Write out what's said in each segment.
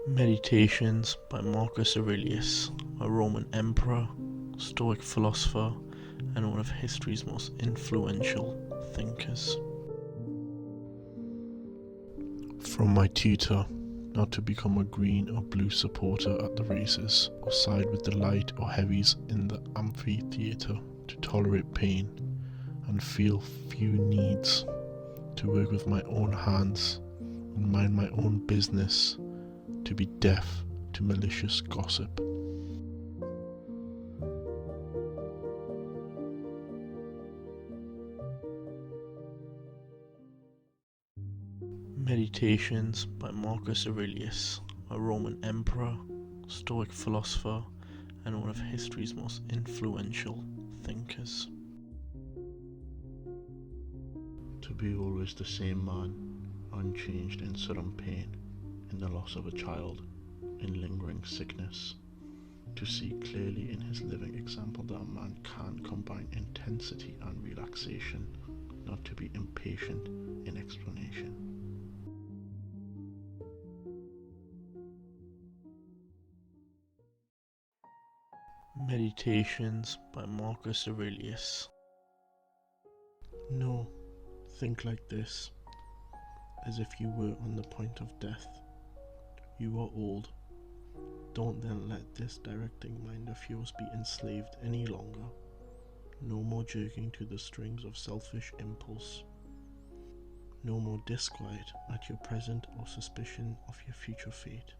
Meditations by Marcus Aurelius, a Roman emperor, Stoic philosopher, and one of history's most influential thinkers. From my tutor, not to become a green or blue supporter at the races, or side with the light or heavies in the amphitheatre, to tolerate pain and feel few needs, to work with my own hands and mind my own business, to be deaf to malicious gossip. Meditations by Marcus Aurelius, a Roman emperor, Stoic philosopher, and one of history's most influential thinkers. To be always the same man, unchanged in sudden pain, in the loss of a child, in lingering sickness. To see clearly in his living example that a man can combine intensity and relaxation, not to be impatient in explanation. Meditations by Marcus Aurelius. No, think like this, as if you were on the point of death. You are old. Don't then let this directing mind of yours be enslaved any longer. No more jerking to the strings of selfish impulse. No more disquiet at your present or suspicion of your future fate.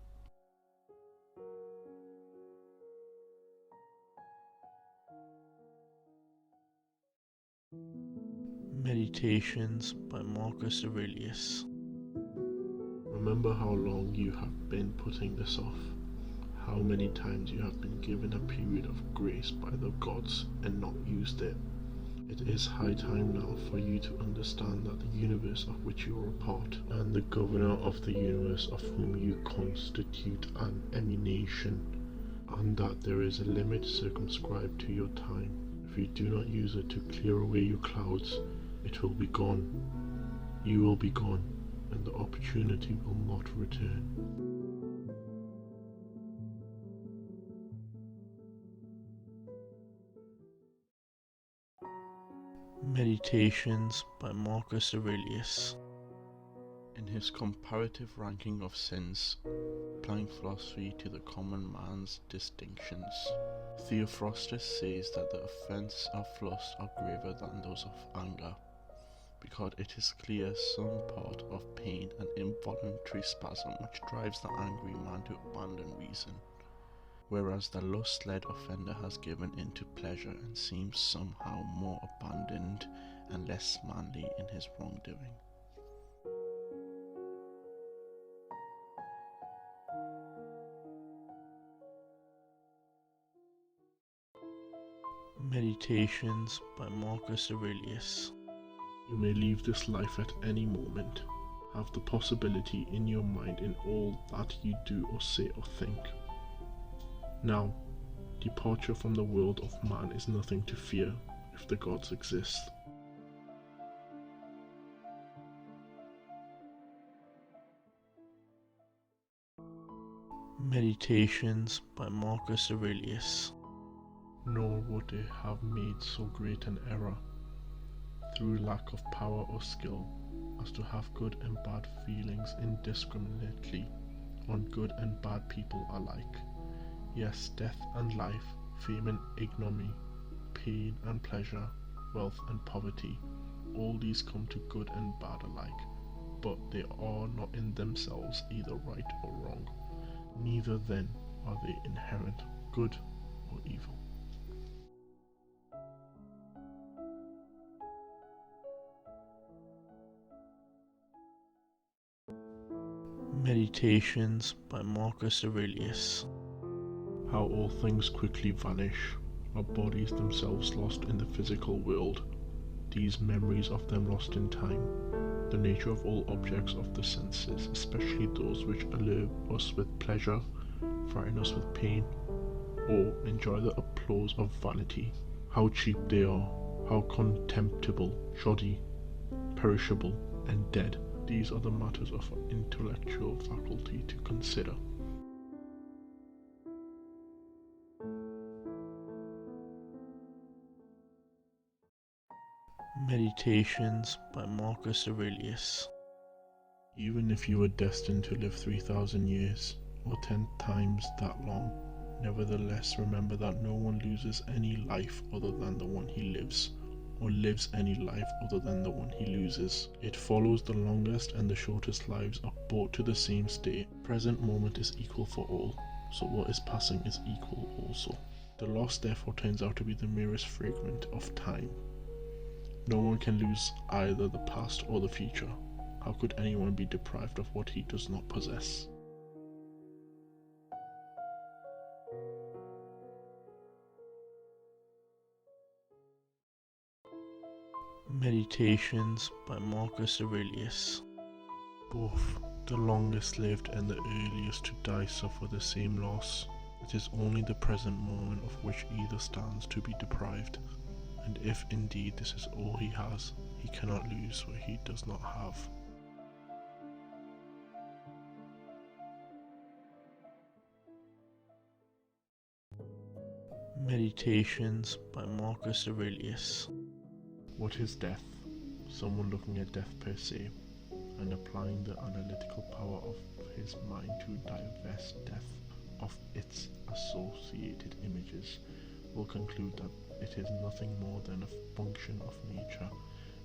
Meditations by Marcus Aurelius. Remember how long you have been putting this off, how many times you have been given a period of grace by the gods and not used it. It is high time now for you to understand that the universe of which you are a part, and the governor of the universe of whom you constitute an emanation, and that there is a limit circumscribed to your time. If you do not use it to clear away your clouds, it will be gone. You will be gone, and the opportunity will not return. Meditations by Marcus Aurelius. In his comparative ranking of sins, applying philosophy to the common man's distinctions, Theophrastus says that the offences of lust are graver than those of anger, because it is clear some part of pain and involuntary spasm which drives the angry man to abandon reason, whereas the lust-led offender has given in to pleasure and seems somehow more abandoned and less manly in his wrongdoing. Meditations by Marcus Aurelius. You may leave this life at any moment. Have the possibility in your mind in all that you do or say or think. Now, departure from the world of man is nothing to fear if the gods exist. Meditations by Marcus Aurelius. Nor would they have made so great an error, through lack of power or skill, as to have good and bad feelings indiscriminately on good and bad people alike. Yes, death and life, fame and ignominy, pain and pleasure, wealth and poverty, all these come to good and bad alike, but they are not in themselves either right or wrong, neither then are they inherent good or evil. Meditations by Marcus Aurelius. How all things quickly vanish, our bodies themselves lost in the physical world, these memories of them lost in time, the nature of all objects of the senses, especially those which allure us with pleasure, frighten us with pain, or enjoy the applause of vanity, how cheap they are, how contemptible, shoddy, perishable, and dead. These are the matters of our intellectual faculty to consider. consider. Meditations by Marcus Aurelius. Even if you were destined to live 3,000 years, or 10 times that long, nevertheless remember that no one loses any life other than the one he lives, or lives any life other than the one he loses. It follows the longest and the shortest lives are brought to the same state. Present moment is equal for all, so what is passing is equal also. The loss therefore turns out to be the merest fragment of time. No one can lose either the past or the future. How could anyone be deprived of what he does not possess? Meditations by Marcus Aurelius. Both the longest lived and the earliest to die suffer the same loss. It is only the present moment of which either stands to be deprived. And if indeed this is all he has, he cannot lose what he does not have. Meditations by Marcus Aurelius. What is death? Someone looking at death per se, and applying the analytical power of his mind to divest death of its associated images, will conclude that it is nothing more than a function of nature,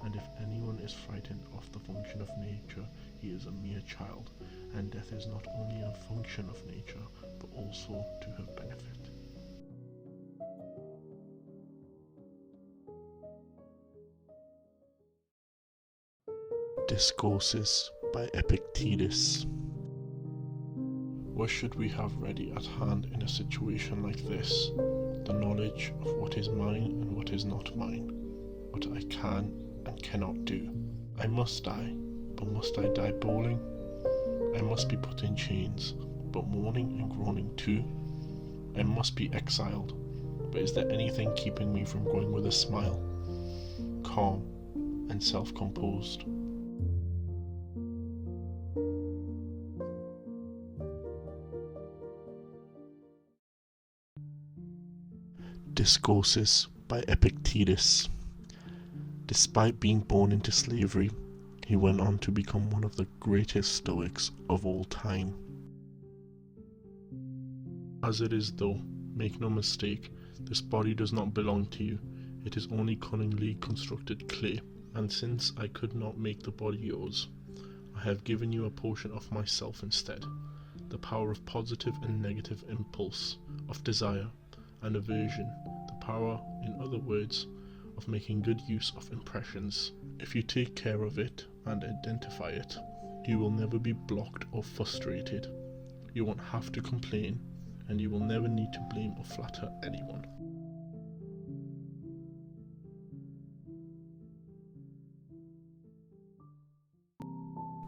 and if anyone is frightened of the function of nature, he is a mere child, and death is not only a function of nature, but also to her benefit. Discourses by Epictetus. What should we have ready at hand in a situation like this? The knowledge of what is mine and what is not mine, what I can and cannot do. I must die, but must I die bawling? I must be put in chains, but mourning and groaning too. I must be exiled, but is there anything keeping me from going with a smile, calm and self-composed? Discourses by Epictetus. Despite being born into slavery, he went on to become one of the greatest Stoics of all time. As it is though, make no mistake, this body does not belong to you, it is only cunningly constructed clay, and since I could not make the body yours, I have given you a portion of myself instead, the power of positive and negative impulse, of desire and aversion, the power, in other words, of making good use of impressions. If you take care of it and identify it, you will never be blocked or frustrated. You won't have to complain, and you will never need to blame or flatter anyone.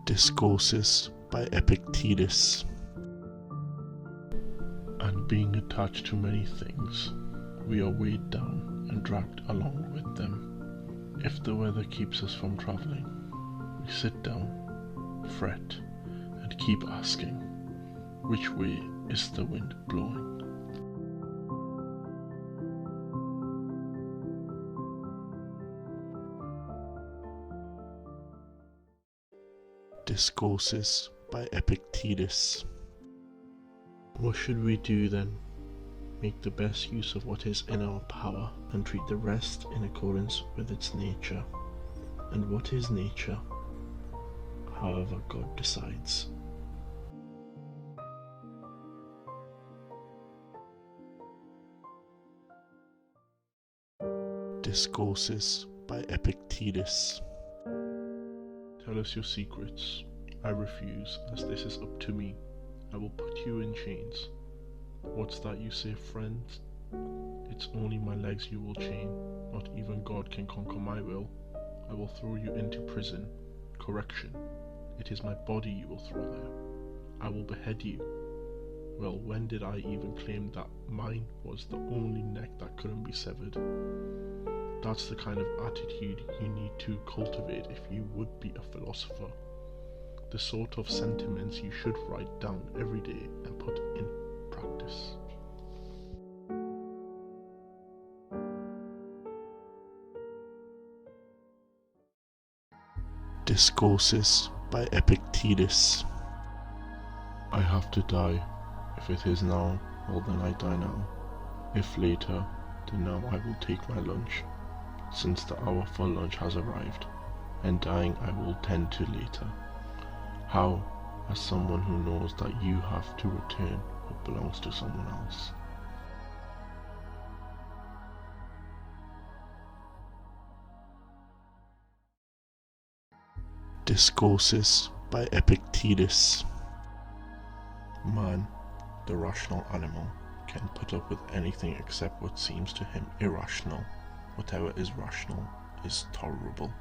Discourses by Epictetus. And being attached to many things, we are weighed down and dragged along with them. If the weather keeps us from travelling, we sit down, fret, and keep asking, which way is the wind blowing? Discourses by Epictetus. What should we do then? Make the best use of what is in our power and treat the rest in accordance with its nature. And what is nature? However God decides. Discourses by Epictetus. Tell us your secrets. I refuse, as this is up to me. I will put you in chains. What's that you say, friend? It's only my legs you will chain. Not even God can conquer my will. I will throw you into prison. Correction. It is my body you will throw there. I will behead you. Well, when did I even claim that mine was the only neck that couldn't be severed? That's the kind of attitude you need to cultivate if you would be a philosopher. the sort of sentiments you should write down every day and put in practice. Discourses by Epictetus. I have to die. If it is now, well then I die now. If later, then now I will take my lunch, since the hour for lunch has arrived, and dying I will tend to later. How, as someone who knows that you have to return what belongs to someone else. Discourses by Epictetus. Man, the rational animal, can put up with anything except what seems to him irrational. Whatever is rational is tolerable.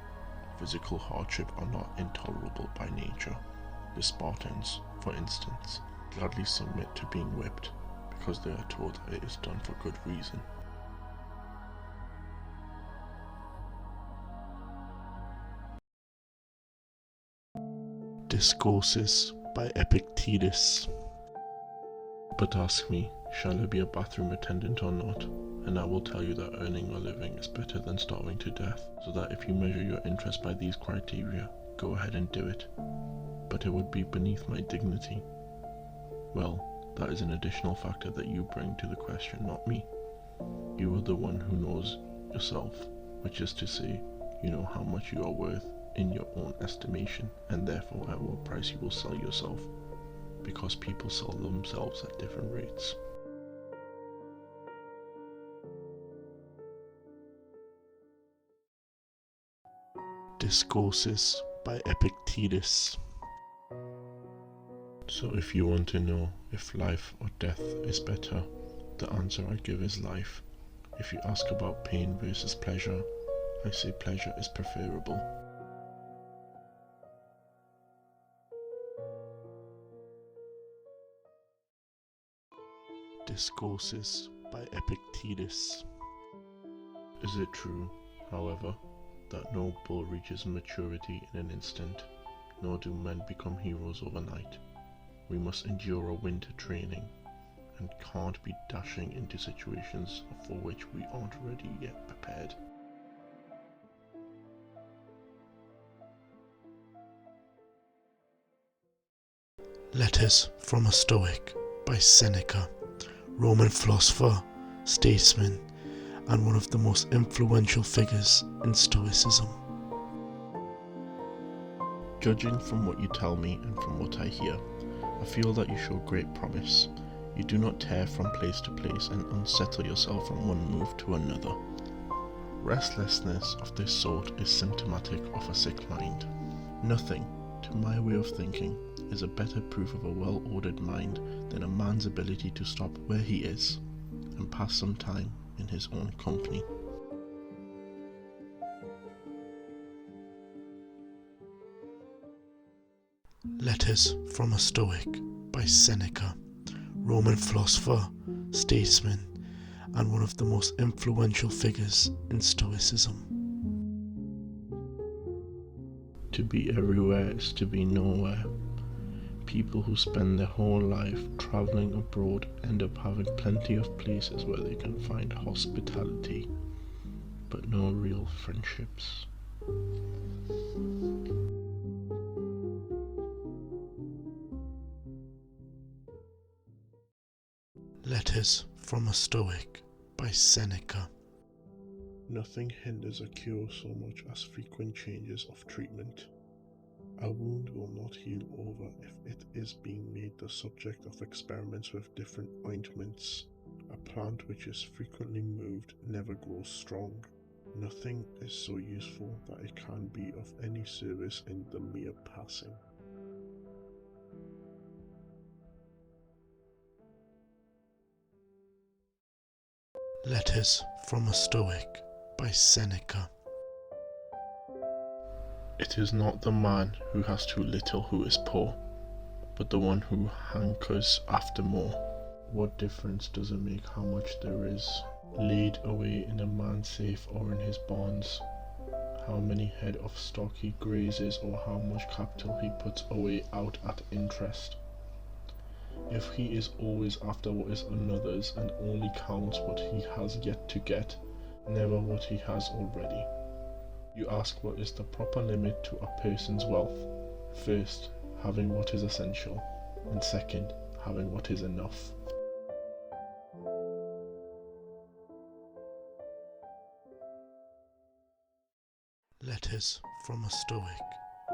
Physical hardship are not intolerable by nature. The Spartans, for instance, gladly submit to being whipped because they are told that it is done for good reason. Discourses by Epictetus. But ask me, shall I be a bathroom attendant or not? And I will tell you that earning a living is better than starving to death, so that if you measure your interest by these criteria, go ahead and do it. But it would be beneath my dignity. Well, that is an additional factor that you bring to the question, not me. You are the one who knows yourself, which is to say, you know how much you are worth in your own estimation, and therefore at what price you will sell yourself, because people sell themselves at different rates. Discourses by Epictetus. So if you want to know if life or death is better, the answer I give is life. If you ask about pain versus pleasure, I say pleasure is preferable. Discourses by Epictetus. Is it true, however, that no bull reaches maturity in an instant, nor do men become heroes overnight? We must endure a winter training, and can't be dashing into situations for which we aren't ready yet prepared. Letters from a Stoic by Seneca, Roman philosopher, statesman, and one of the most influential figures in Stoicism. Judging from what you tell me and from what I hear, I feel that you show great promise. You do not tear from place to place and unsettle yourself from one move to another. Restlessness of this sort is symptomatic of a sick mind. Nothing, to my way of thinking, is a better proof of a well-ordered mind than a man's ability to stop where he is and pass some time in his own company. Letters from a Stoic by Seneca, Roman philosopher, statesman, and one of the most influential figures in Stoicism. To be everywhere is to be nowhere. People who spend their whole life traveling abroad end up having plenty of places where they can find hospitality, but no real friendships. Letters from a Stoic by Seneca. Nothing hinders a cure so much as frequent changes of treatment. A wound will not heal over if it is being made the subject of experiments with different ointments. A plant which is frequently moved never grows strong. Nothing is so useful that it can be of any service in the mere passing. Letters from a Stoic by Seneca. It is not the man who has too little who is poor, but the one who hankers after more. What difference does it make how much there is laid away in a man's safe or in his bonds? how many head of stock he grazes, or how much capital he puts away out at interest. If he is always after what is another's and only counts what he has yet to get, never what he has already. You ask what is the proper limit to a person's wealth. First, having what is essential, and second, having what is enough. Letters from a Stoic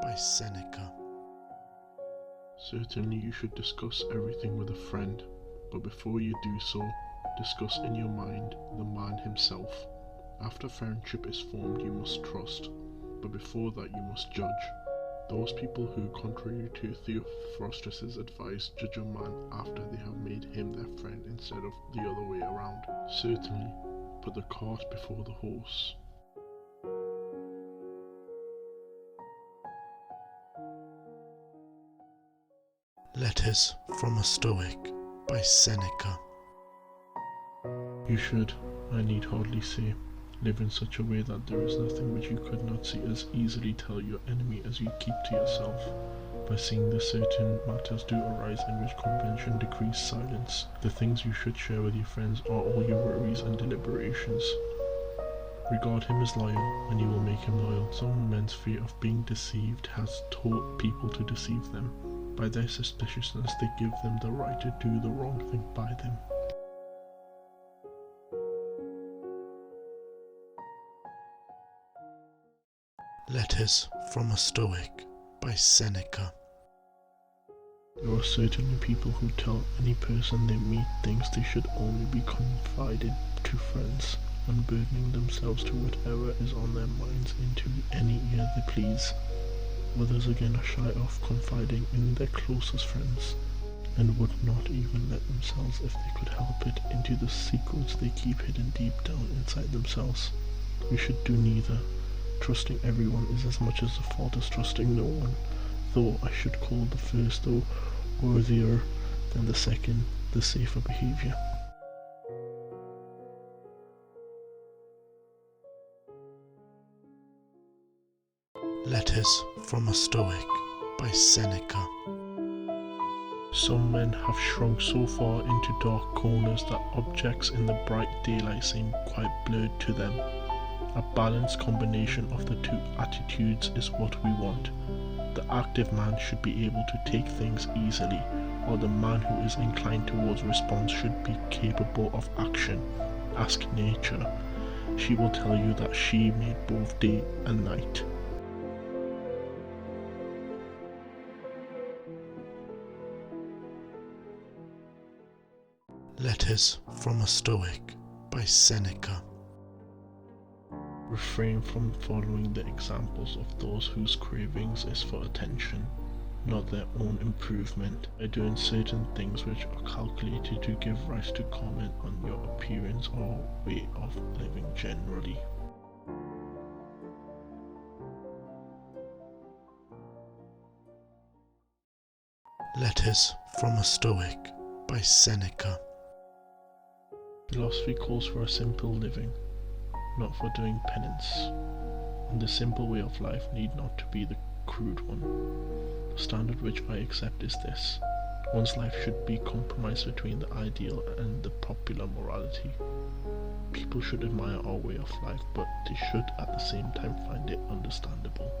by Seneca. Certainly you should discuss everything with a friend, but before you do so, discuss in your mind the man himself. After friendship is formed, you must trust, but before that you must judge. Those people who, contrary to Theophrastus's advice, judge a man after they have made him their friend instead of the other way around, certainly put the cart before the horse. Letters from a Stoic by Seneca. You should, I need hardly say, live in such a way that there is nothing which you could not see as easily tell your enemy as you keep to yourself. By seeing that certain matters do arise in which convention decrees silence, the things you should share with your friends are all your worries and deliberations. Regard him as loyal, and you will make him loyal. Some men's fear of being deceived has taught people to deceive them. By their suspiciousness they give them the right to do the wrong thing by them. Letters from a Stoic by Seneca. There are certainly people who tell any person they meet things they should only be confided to friends, unburdening themselves to whatever is on their minds into any ear they please. Others again are shy of confiding in their closest friends, and would not even let themselves, if they could help it, into the secrets they keep hidden deep down inside themselves. We should do neither. Trusting everyone is as much as a fault as trusting no one, though I should call the first, though worthier than the second, the safer behavior. Letters from a Stoic by Seneca. Some men have shrunk so far into dark corners that objects in the bright daylight seem quite blurred to them. A balanced combination of the two attitudes is what we want. The active man should be able to take things easily, while the man who is inclined towards response should be capable of action. Ask nature. She will tell you that she made both day and night. Letters from a Stoic by Seneca. Refrain from following the examples of those whose cravings is for attention, not their own improvement, by doing certain things which are calculated to give rise to comment on your appearance or way of living generally. Letters from a Stoic by Seneca. Philosophy calls for a simple living, not for doing penance, and the simple way of life need not to be the crude one. The standard which I accept is this: one's life should be compromised between the ideal and the popular morality. People should admire our way of life, but they should at the same time find it understandable.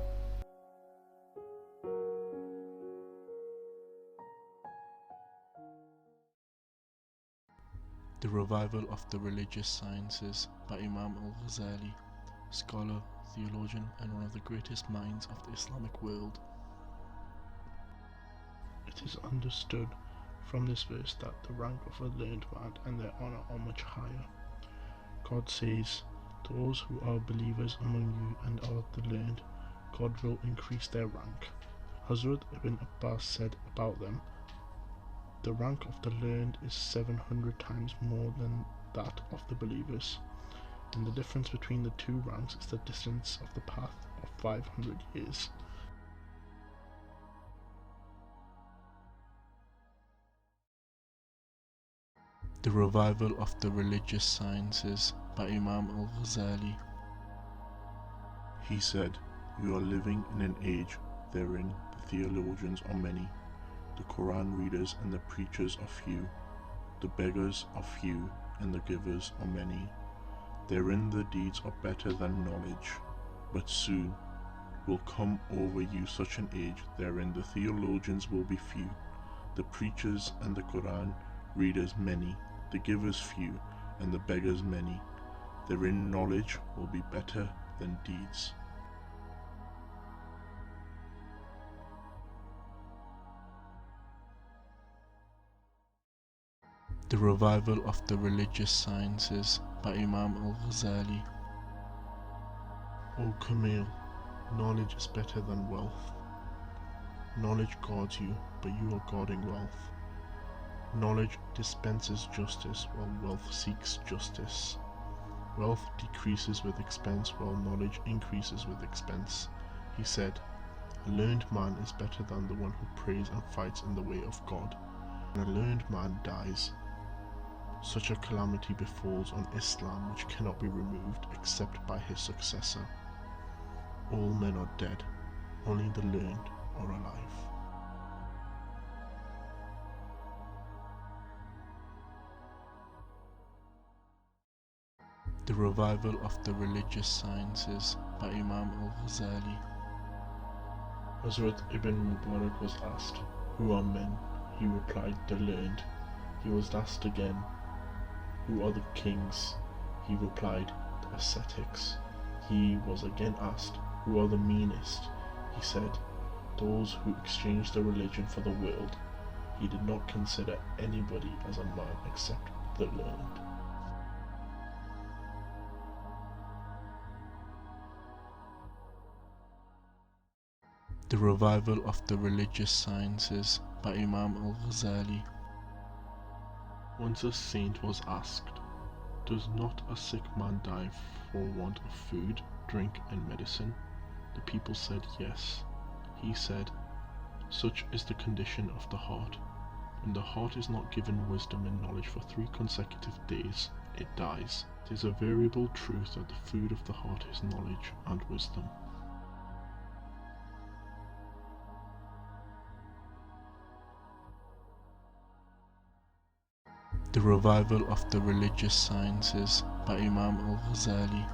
The Revival of the Religious Sciences by Imam al-Ghazali, scholar, theologian, and one of the greatest minds of the Islamic world. It is understood from this verse that the rank of a learned man and their honor are much higher. God says, "Those who are believers among you and are the learned, God will increase their rank." Hazrat Ibn Abbas said about them, "The rank of the learned is 700 times more than that of the believers, and the difference between the two ranks is the distance of the path of 500 years. The Revival of the Religious Sciences by Imam al-Ghazali. He said, "You are living in an age wherein the theologians are many, the Quran readers and the preachers are few, the beggars are few, and the givers are many. Therein the deeds are better than knowledge, but soon will come over you such an age wherein the theologians will be few, the preachers and the Quran readers many, the givers few, and the beggars many. Therein knowledge will be better than deeds." The Revival of the Religious Sciences by Imam al-Ghazali. O Camille, knowledge is better than wealth. Knowledge guards you, but you are guarding wealth. Knowledge dispenses justice, while wealth seeks justice. Wealth decreases with expense, while knowledge increases with expense. He said, "A learned man is better than the one who prays and fights in the way of God. When a learned man dies, such a calamity befalls on Islam which cannot be removed except by his successor. All men are dead, only the learned are alive." The Revival of the Religious Sciences by Imam al-Ghazali. Hazrat Ibn Mubarak was asked, "Who are men?" He replied, "The learned." He was asked again, "Who are the kings?" He replied, "The ascetics." He was again asked, "Who are the meanest?" He said, "Those who exchange their religion for the world." He did not consider anybody as a man except the learned. The Revival of the Religious Sciences by Imam al-Ghazali. Once a saint was asked, "Does not a sick man die for want of food, drink, and medicine?" The people said yes. He said, "Such is the condition of the heart. When the heart is not given wisdom and knowledge for 3 consecutive days, it dies. It is a variable truth that the food of the heart is knowledge and wisdom." The Revival of the Religious Sciences by Imam al-Ghazali.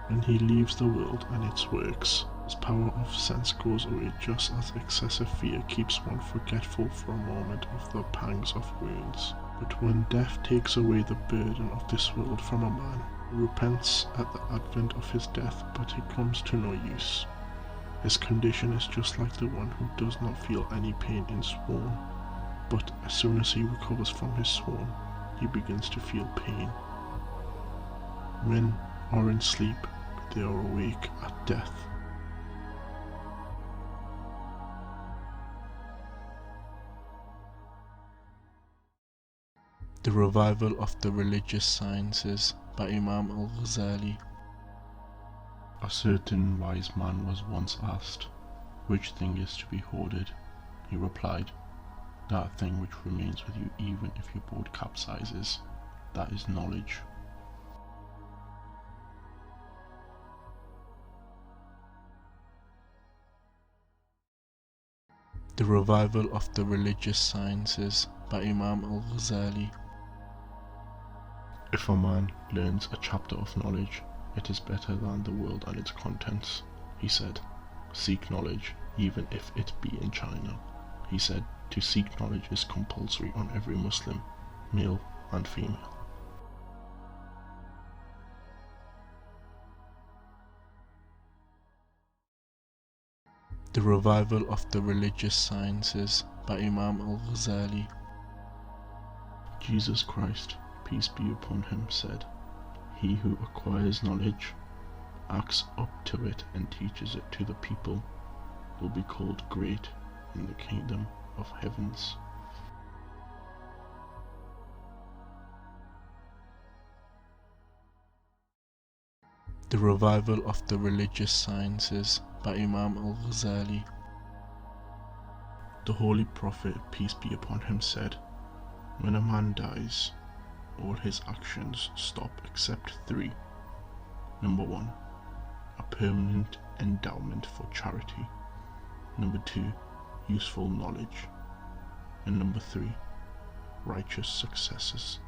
When he leaves the world and its works, his power of sense goes away, just as excessive fear keeps one forgetful for a moment of the pangs of wounds. But when death takes away the burden of this world from a man, he repents at the advent of his death, but it comes to no use. His condition is just like the one who does not feel any pain in swoon, but as soon as he recovers from his swoon, he begins to feel pain. Men are in sleep, but they are awake at death. The Revival of the Religious Sciences by Imam al-Ghazali. A certain wise man was once asked, "Which thing is to be hoarded?" He replied, "That thing which remains with you even if your boat capsizes, that is knowledge." The Revival of the Religious Sciences by Imam al-Ghazali. If a man learns a chapter of knowledge, it is better than the world and its contents. He said, "Seek knowledge, even if it be in China." He said, "To seek knowledge is compulsory on every Muslim, male and female." The Revival of the Religious Sciences by Imam al-Ghazali. Jesus Christ, peace be upon him, said, "He who acquires knowledge, acts up to it and teaches it to the people, will be called great in the kingdom of heavens." The Revival of the Religious Sciences by Imam al-Ghazali. The Holy Prophet, peace be upon him, said, "When a man dies, all his actions stop except 3. Number 1, a permanent endowment for charity. Number 2, useful knowledge. And number 3, righteous successors.